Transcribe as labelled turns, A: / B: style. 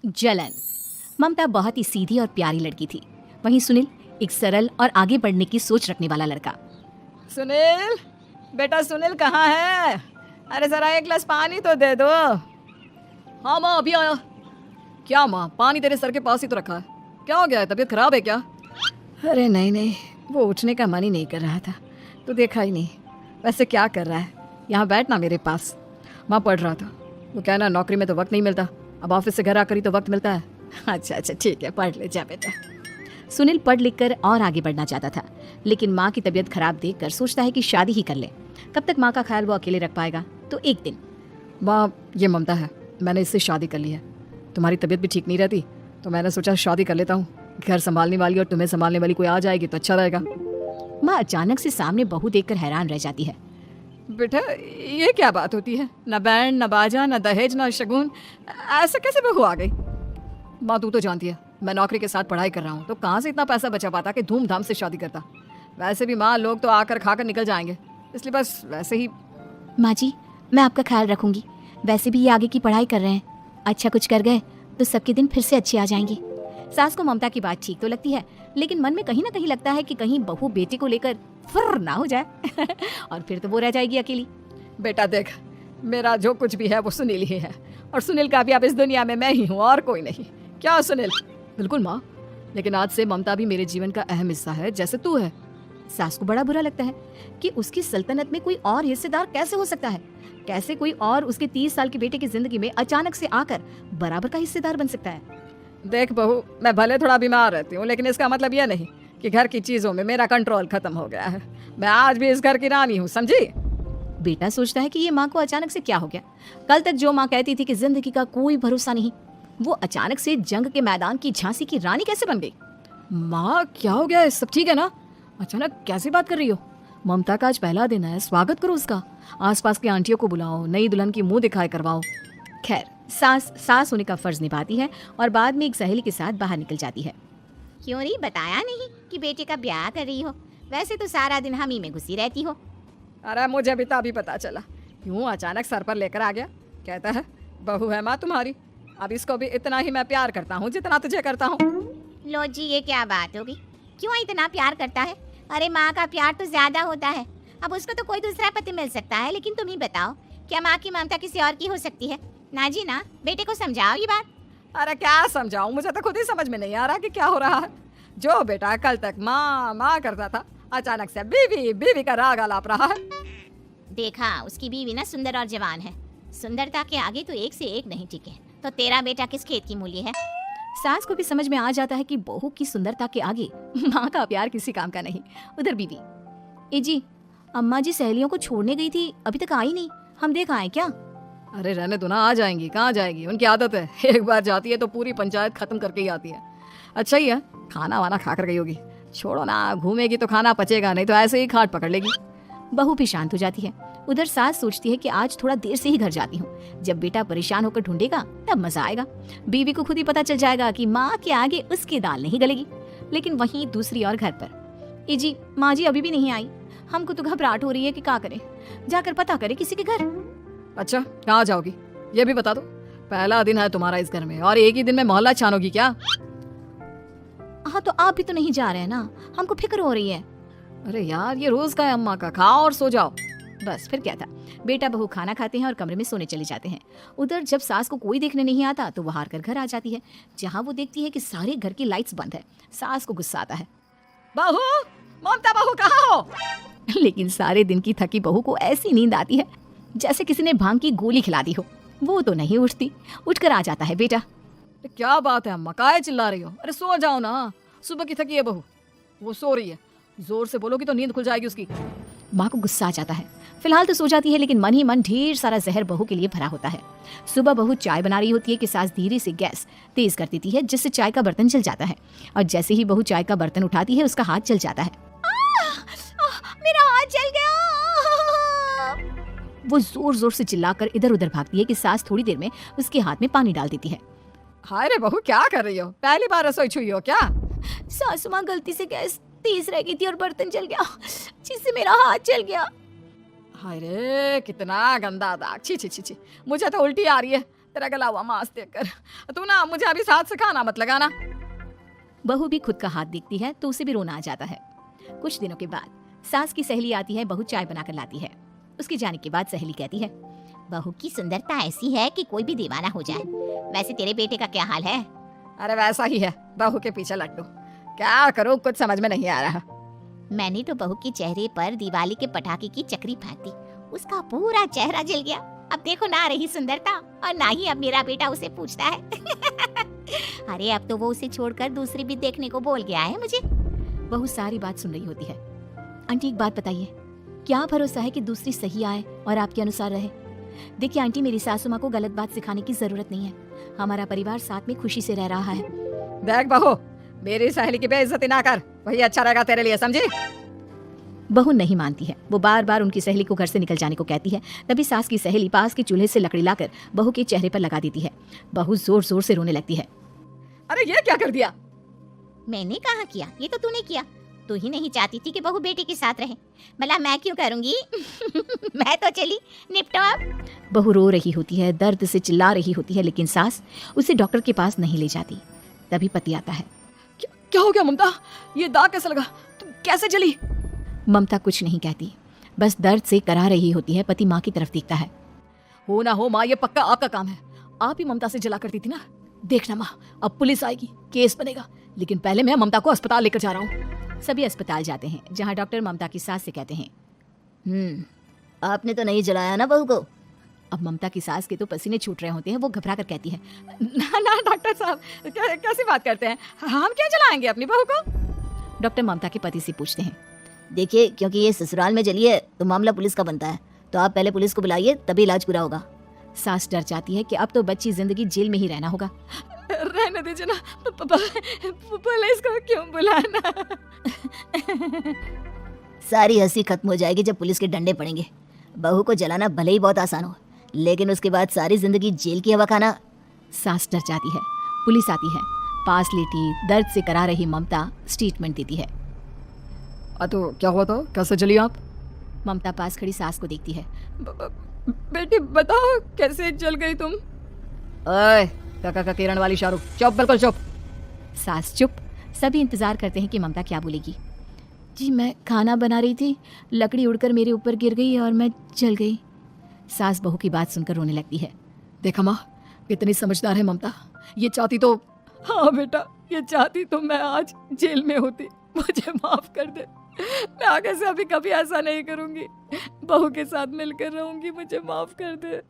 A: जलन। ममता बहुत ही सीधी और प्यारी लड़की थी, वहीं सुनील एक सरल और आगे बढ़ने की सोच रखने वाला लड़का।
B: सुनील, बेटा सुनील कहाँ है? अरे जरा एक गिलास पानी तो दे दो। हाँ माँ, अभी आया। क्या माँ, पानी तेरे सर के पास ही तो रखा है, क्या हो गया है? तबीयत खराब है क्या? अरे नहीं नहीं, वो उठने का मन ही नहीं कर रहा था, तो देखा ही नहीं। वैसे क्या कर रहा है? यहाँ बैठ ना मेरे पास। माँ पढ़ रहा था। वो कहना नौकरी में तो वक्त नहीं मिलता, अब ऑफिस से घर आकर ही तो वक्त मिलता है। अच्छा ठीक है, पढ़ ले जा बेटा।
A: सुनील पढ़ लिख कर और आगे बढ़ना चाहता था, लेकिन माँ की तबीयत खराब देखकर सोचता है कि शादी ही कर ले। कब तक माँ का ख्याल वो अकेले रख पाएगा? तो एक दिन,
B: माँ ये ममता है, मैंने इससे शादी कर ली है। तुम्हारी तबीयत भी ठीक नहीं रहती, तो मैंने सोचा शादी कर लेता हूँ। घर संभालने वाली और तुम्हें संभालने वाली कोई आ जाएगी तो अच्छा रहेगा।
A: माँ अचानक से सामने बहू देखकर हैरान रह जाती है।
B: बेटा ये क्या बात होती है? न बैंड, न बाजा, न दहेज, न शगुन, ऐसा कैसे बहू आ गई? माँ तू तो जानती है मैं नौकरी के साथ पढ़ाई कर रहा हूँ, तो कहाँ से इतना पैसा बचा पाता कि धूमधाम से शादी करता। वैसे भी माँ, लोग तो आकर खाकर निकल जाएंगे, इसलिए बस वैसे ही।
A: माँ जी, मैं आपका ख्याल रखूंगी। वैसे भी ये आगे की पढ़ाई कर रहे हैं, अच्छा कुछ कर गए तो सबके दिन फिर से अच्छे आ जाएंगे। सास को ममता की बात ठीक तो लगती है, लेकिन मन में कहीं ना कहीं लगता है कि कहीं बहू बेटे को लेकर फुर्र ना हो जाए और फिर तो वो रह जाएगी अकेली।
B: बेटा देख, मेरा जो कुछ भी है वो सुनील ही है, और सुनील का भी अब इस दुनिया में मैं ही हूँ और कोई नहीं। क्या सुनील? बिल्कुल माँ, लेकिन आज से ममता भी मेरे जीवन का अहम हिस्सा है, जैसे तू है।
A: सास को बड़ा बुरा लगता है कि उसकी सल्तनत में कोई और हिस्सेदार कैसे हो सकता है। कैसे कोई और उसके 30 साल के बेटे की जिंदगी में अचानक से आकर बराबर का हिस्सेदार बन सकता है।
B: देख बहू, मैं भले थोड़ा बीमार रहती हूँ, लेकिन इसका मतलब यह नहीं कि घर की चीजों में मेरा कंट्रोल खत्म हो गया है। मैं आज भी इस घर की रानी हूँ, समझी?
A: बेटा सोचता है कि ये माँ को अचानक से क्या हो गया। कल तक जो माँ कहती थी कि जिंदगी का कोई भरोसा नहीं, वो अचानक से जंग के मैदान की झांसी की रानी कैसे बन गई?
B: माँ क्या हो गया? सब ठीक है ना? अचानक कैसी बात कर रही हो? ममता का आज पहला दिन है, स्वागत करो उसका। आसपास की आंटियों को बुलाओ, नई दुल्हन की मुंह दिखाई करवाओ।
A: खैर, सास होने का फर्ज निभाती है और बाद में एक सहेली के साथ बाहर निकल जाती है।
C: क्यों नहीं बताया नहीं कि बेटे का ब्याह कर रही हो? वैसे तो सारा दिन हम ही में घुसी रहती हो।
B: अरे मुझे भी तो अभी पता चला, यूं अचानक सर पर लेकर आ गया। कहता है बहू है माँ तुम्हारी। अब इसको भी इतना ही मैं प्यार करता हूँ जितना तुझे करता हूँ।
C: लो जी, ये क्या बात होगी? क्यों इतना प्यार करता है? अरे माँ का प्यार तो ज्यादा होता है। अब उसको तो कोई दूसरा पति मिल सकता है, लेकिन तुम ही बताओ, क्या माँ की ममता किसी और की हो सकती है? ना जी ना, बेटे को समझाओ ये बात।
B: अरे क्या समझाऊं, मुझे तो खुद ही समझ में नहीं आ रहा कि क्या हो रहा है। जो बेटा कल तक माँ माँ करता था, अचानक से बीवी बीवी का राग आलाप रहा है।
C: देखा, उसकी बीवी ना सुंदर और जवान है। सुंदरता के आगे तो एक से एक नहीं टिके। तो तेरा बेटा किस खेत की मूली है?
A: सास को भी समझ में आ जाता है कि बहू की सुंदरता के आगे माँ का प्यार किसी काम का नहीं। उधर बीवी, ए जी, अम्मा जी सहेलियों को छोड़ने गई थी, अभी तक आई नहीं, हम देख आए क्या?
B: अरे रहने दो ना, आ जाएंगी। कहाँ जाएगी, उनकी आदत है, एक बार जाती है तो पूरी पंचायत खत्म करके ही आती है। अच्छा ही है, खाना वाना खा कर गई होगी। छोड़ो ना, घूमेगी तो खाना पचेगा, नहीं तो ऐसे ही खाट पकड़ लेगी।
A: बहू भी शांत हो जाती है। उधर सास सोचती है कि आज थोड़ा देर से ही घर जाती हूँ, जब बेटा परेशान होकर ढूंढेगा तब मजा आएगा। बीवी को खुद ही पता चल जाएगा कि माँ के आगे उसकी दाल नहीं गलेगी। लेकिन वहीं दूसरी ओर घर पर, ए जी, माँ जी अभी भी नहीं आई, हमको तो घबराहट हो रही है कि क्या करें, जाकर पता करें किसी के घर।
B: अच्छा कहाँ जाओगी ये भी बता दो। पहला दिन है तुम्हारा इस घर में और एक ही दिन में मोहल्ला छानोगी क्या?
A: हाँ तो आप भी तो नहीं जा रहे हैं ना, हमको फिक्र हो रही है।
B: अरे यार, ये रोज का है अम्मा का, खाओ और सो जाओ।
A: बस फिर क्या था, बेटा बहू खाना खाते हैं और कमरे में सोने चले जाते हैं। उधर जब सास को कोई देखने नहीं आता तो वो हार कर घर आ जाती है, जहाँ वो देखती है कि सारे घर की लाइट्स बंद है। सास को गुस्सा आता है,
B: बहू, ममता बहू कहाँ हो?
A: लेकिन सारे दिन की थकी बहू को ऐसी नींद आती है जैसे किसी ने भांग की गोली खिला दी हो। वो तो नहीं उठती, उठकर आ जाता है बेटा।
B: क्या बात है अम्मा, काहे चिल्ला रही हो? अरे सो जाओ ना, सुबह की थकी है बहू, वो सो रही है। जोर से बोलोगी तो नींद खुल जाएगी उसकी।
A: माँ को गुस्सा आ जाता है। फिलहाल तो सो जाती है, लेकिन मन ही मन ढेर सारा जहर बहू के लिए भरा होता है। सुबह बहू चाय बना रही होती है कि सास धीरे से गैस तेज कर देती है, जिससे चाय का बर्तन जल जाता है। और जैसे ही बहू चाय का बर्तन उठाती है, उसका हाथ जल जाता है।
C: मेरा हाथ जल गया।
A: वो जोर जोर से चिल्लाकर इधर उधर भागती है कि सास थोड़ी देर में उसके हाथ में पानी डाल देती है।
B: हाय रे बहू, क्या कर रही हो? पहली बार रसोई छुई हो क्या?
A: सासू माँ, गलती से गैस तेज रह गई थी और बर्तन जल गया, जिससे मेरा हाथ जल गया।
B: हाय रे, कितना गंदा दाग, छी छी छी छी, मुझे तो उल्टी आ रही है। तेरा गला हुआ मांस देखकर। तू ना मुझे अभी साथ से खाना मत लगाना।
A: बहू भी खुद का हाथ देखती है तो उसे भी रोना आ जाता है। कुछ दिनों के बाद सास की सहेली आती है, बहू चाय बनाकर लाती है। उसके जाने के बाद सहेली कहती है,
C: बहू की सुंदरता ऐसी है कि कोई भी दीवाना हो जाए। वैसे तेरे बेटे का क्या हाल है?
B: अरे वैसा ही है, बहू के पीछे लड्डू। क्या करूं, कुछ समझ में नहीं आ रहा।
C: मैंने तो बहू के चेहरे पर दिवाली के पटाखे की चक्री फेंक दी, उसका पूरा चेहरा जल गया। अब देखो ना रही सुंदरता, और ना ही अब मेरा बेटा उसे पूछता है। अरे अब तो वो उसे छोड़कर दूसरी भी देखने को बोल गया है मुझे।
A: बहू सारी बात सुन रही होती है। आंटी एक बात बताइए, क्या भरोसा है कि दूसरी सही आए और आपके अनुसार रहे? देखिए आंटी, मेरी सासू माँ को गलत बात सिखाने की जरूरत नहीं है। हमारा परिवार साथ में खुशी से रह रहा है।
B: देख बहू, मेरी सहेली की बेइज्जती ना कर, वही अच्छा रहेगा तेरे लिए, समझी?
A: बहू नहीं मानती है। वो बार बार उनकी सहेली को घर से निकल जाने को कहती है। तभी सास की सहेली पास के चूल्हे से लकड़ी लाकर बहू के चेहरे पर लगा देती है। बहू जोर जोर से रोने लगती है।
B: अरे ये क्या कर दिया?
C: मैंने कहा किया, ये तो तूने किया। तू ही नहीं चाहती थी कि बहू बेटे के साथ रहे, भला मैं क्यों करूंगी? मैं तो चली, निपटो अब।
A: बहू रो रही होती है, दर्द से चिल्ला रही होती है, लेकिन सास उसे डॉक्टर के पास नहीं ले जाती। तभी पति आता है।
B: क्या हो गया ममता? ये दाग कैसे लगा? तुम कैसे जली?
A: ममता कुछ नहीं कहती, बस दर्द से करा रही होती है। पति माँ की तरफ देखता है।
B: हो ना हो माँ, ये पक्का आपका काम है। आप ही ममता से जला करती थी ना। देखना माँ, अब पुलिस आएगी, केस बनेगा, लेकिन पहले मैं ममता को अस्पताल लेकर जा रहा हूँ।
A: सभी अस्पताल जाते हैं, जहाँ डॉक्टर ममता की सास से कहते हैं,
C: आपने तो नहीं जलाया ना बहू को?
A: अब ममता की सास के तो पसीने छूट रहे होते हैं। वो घबरा कर कहती है,
B: ना ना डॉक्टर साहब, कैसी बात करते हैं? हम क्या जलाएंगे अपनी बहू को?
A: डॉक्टर ममता के पति से पूछते हैं।
C: देखिए, क्योंकि ये ससुराल में जली है तो मामला पुलिस का बनता है, तो आप पहले पुलिस को बुलाइए, तभी इलाज पूरा होगा।
A: सास डर जाती है कि अब तो बच्ची जिंदगी जेल में ही रहना होगा।
B: रहने दीजिए ना, पुलिस को क्यों बुलाना?
C: सारी हंसी खत्म हो जाएगी जब पुलिस के डंडे पड़ेंगे। बहू को जलाना भले ही बहुत आसान हो, लेकिन उसके बाद सारी जिंदगी जेल की हवा खाना।
A: सास डर जाती है। पुलिस आती है। पास लेटी दर्द से करा रही ममता स्टेटमेंट देती है।
B: तो क्या हुआ था? कैसे जली आप?
A: ममता पास खड़ी सास को देखती है।
B: बेटी बताओ, कैसे जल गई तुम? ओए काका का किरण वाली शाहरुख, चुप, बिल्कुल चुप।
A: सास चुप। सभी इंतजार करते हैं कि ममता क्या बोलेगी। जी मैं खाना बना रही थी, लकड़ी उड़कर मेरे ऊपर गिर गई और मैं जल गई। सास बहू की बात सुनकर रोने लगती है।
B: देखा माँ, कितनी समझदार है ममता। ये चाहती तो, हाँ बेटा, ये चाहती तो मैं आज जेल में होती। मुझे माफ कर दे, मैं आगे से अभी कभी ऐसा नहीं करूंगी। बहू के साथ मिलकर रहूंगी, मुझे माफ कर दे।